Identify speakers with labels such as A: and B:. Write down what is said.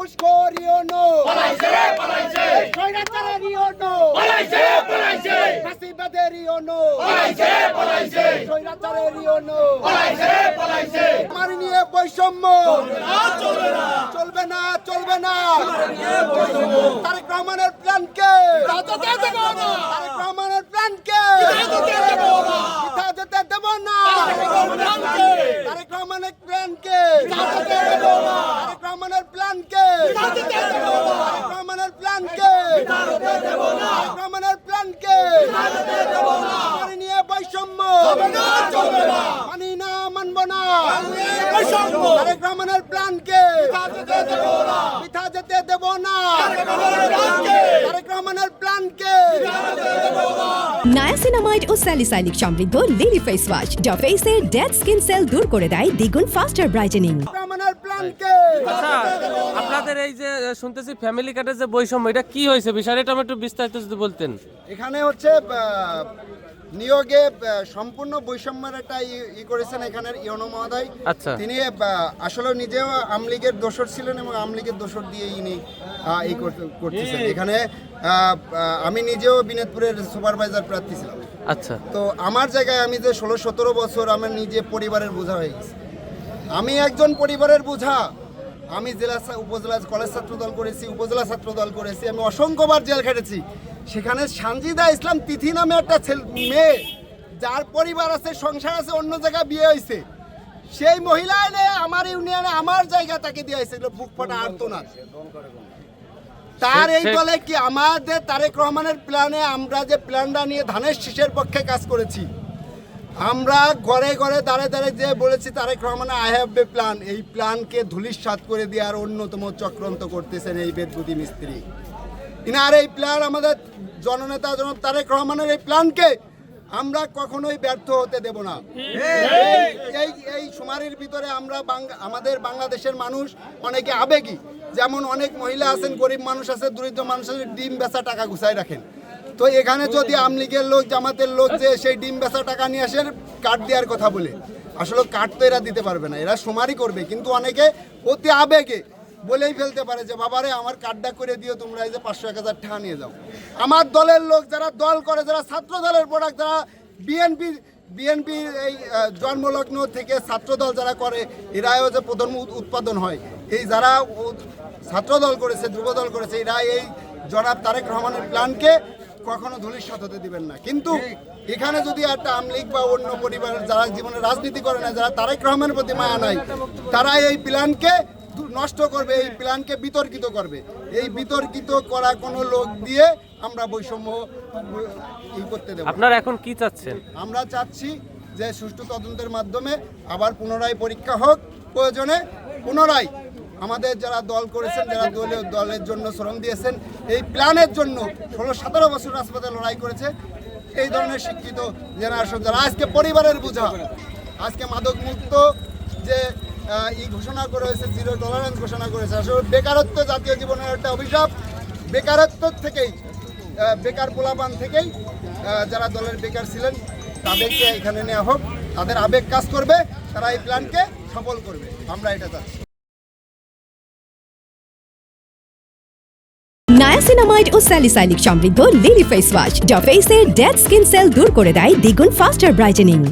A: ঘুষখোর ইউনো স্বৈরাচারের YONO ফাঁসিবাদের YONO স্বৈরাচারের ইউনো আমার নিয়ে বৈষম্য চলবে না তারেক রহমানের প্ল্যানকে তারেক রহমানের প্ল্যানকে মিথ্যা যেতে দেব না তারেক রহমানের প্ল্যানকে তারেক রহমানের প্ল্যানকে তারেক রহমানের প্ল্যানকে তারেক রহমানের প্ল্যানকে আমার নিয়ে বৈষম্য মানি না মানব না তারেক রহমানের প্ল্যানকে মিথ্যা যেতে দেব না তারেক রহমানের প্ল্যানকে
B: নায়াসিনামাইড ও স্যালিসাইলিক সমৃদ্ধ লিলি ফেস ওয়াশ যা ফেসের ডেড স্কিন সেল দূর করে দেয় দ্বিগুণ ফাস্টার ব্রাইটেনিং।
A: রহমানের প্ল্যানকে
C: আচ্ছা, আপনাদের এই যে শুনতেছি ফ্যামিলি কার্ডের যে বৈষম্য, এটা কি হয়েছে বিষয়টা একটু বিস্তারিত যদি বলতেন।
A: এখানে হচ্ছে নিয়োগে সম্পূর্ণ বৈষম্যের একটা করেছেন এখানের ইউনো মহোদয়।
C: আচ্ছা,
A: তিনি আসলে নিজেও আমলীগের দোসর ছিলেন এবং আমলীগের দোসর দিয়ে ইনি এই করতেছেন। এখানে আমি নিজেও বিনোদপুরের সুপারভাইজার প্রার্থী ছিলাম।
C: আচ্ছা,
A: তো আমার জায়গায় আমি যে 16-17 বছর আমার নিজে পরিবারের বোঝা হয়ে গেছি। আমি একজন পরিবারের বোঝা। আমি জেলা উপজেলা কলেজ ছাত্র দল করেছি, উপজেলা ছাত্র দল করেছি, আমি অসংখ্যবার জেল খেটেছি। সেখানে সানজিদা ইসলাম তিথি নামে একটা মেয়ে, যার পরিবার আছে, সংসার আছে, অন্য জায়গায় বিয়ে হয়েছে, সেই মহিলা এনে আমার ইউনিয়নে আমার জায়গা তাকে দিয়ে হয়েছে। বুক ফাটা আর্তনাদ। তার এই দলে কি আমাদের তারেক রহমানের প্ল্যানে আমরা যে প্ল্যানটা নিয়ে ধানের শীষের পক্ষে কাজ করেছি, আমরা ঘরে ঘরে দাঁড়ে যে বলেছি Tarek Rahman I have a plan, এই প্ল্যানকে ধূলিসাৎ করে দেওয়ার অন্যতম চক্রান্ত করতেছেন এই বেদবুদ্ধি মিস্ত্রি। ইনার এই প্ল্যান, আমাদের জননেতা জনাব তারেক রহমানের এই প্ল্যানকে আমরা কখনোই ব্যর্থ হতে দেব না। এই শুমারির ভিতরে আমরা আমাদের বাংলাদেশের মানুষ অনেকে আবেগী, যেমন অনেক মহিলা আছেন, গরিব মানুষ আছে, দরিদ্র মানুষ আছে, ডিম বেচা টাকা গুছাই রাখেন। তো এখানে যদি আমলীগের লোক, জামাতের লোক যে সেই ডিম বেচা টাকা নিয়ে আসে কার্ড দেওয়ার কথা বলে, আসলে কার্ড তো এরা দিতে পারবে না, এরা শুমারি করবে। কিন্তু অনেকে অতি আবেগে বলেই ফেলতে পারে যে বাবারে আমার কার্ডটা করে দিও তোমরা, এই যে 500-1000 টাকা নিয়ে যাও। আমার দলের লোক যারা দল করে, যারা ছাত্র দলের প্রোডাক্ট, যারা বিএনপির এই জন্মলগ্ন থেকে ছাত্র দল যারা করে, এরাও যে প্রথম উৎপাদন হয়, এই যারা ছাত্র দল করেছে, যুব দল করেছে, এরা এই জনাব তারেক রহমানের প্ল্যানকে কখনো ধূলিসাৎ হতে দিবেন না। কিন্তু এখানে যদি একটা আমলীগ বা অন্য পরিবারের যারা জীবনে রাজনীতি করে না, যারা তারেক রহমানের প্রতি মায়া নাই, তারা এই প্ল্যানকে নষ্ট করবে, এই প্ল্যানকে বিতর্কিত করবে। এই বিতর্কিত করা কোনো লোক দিয়ে আমরা বৈষম্য করতে দেব।
C: আপনারা এখন কি চাচ্ছেন?
A: আমরা চাচ্ছি যে সুষ্ঠু তদন্তের মাধ্যমে আবার পুনরায় পরীক্ষা হোক, প্রয়োজনে পুনরায় আমাদের যারা দল করেছেন, যারা দলের জন্য শ্রম দিয়েছেন, এই প্ল্যানের জন্য 16-17 বছর রাজপথে লড়াই করেছে, এই ধরনের শিক্ষিত জেনারেশন যারা আজকে পরিবারের বোঝা, আজকে মাদক মুক্ত যে ঘোষণা করা হয়েছে, জিরো টলারেন্স ঘোষণা করেছে, আসলে বেকারত্ব জাতীয় জীবনের একটা অভিশাপ। বেকারত্ব থেকেই, বেকার পোলাপান থেকেই যারা দলের বেকার ছিলেন তাদেরকে এখানে নেওয়া হোক, তাদের আবেগ কাজ করবে, তারা এই প্ল্যানকে সফল করবে, আমরা এটা চাচ্ছি।
B: নায়াসিনামাইড ও স্যালিসাইলিক সমৃদ্ধ লিলি ফেস ওয়াশ যা ফেসের ডেড স্কিন সেল দূর করে দেয় দ্বিগুণ ফাস্টার ব্রাইটেনিং।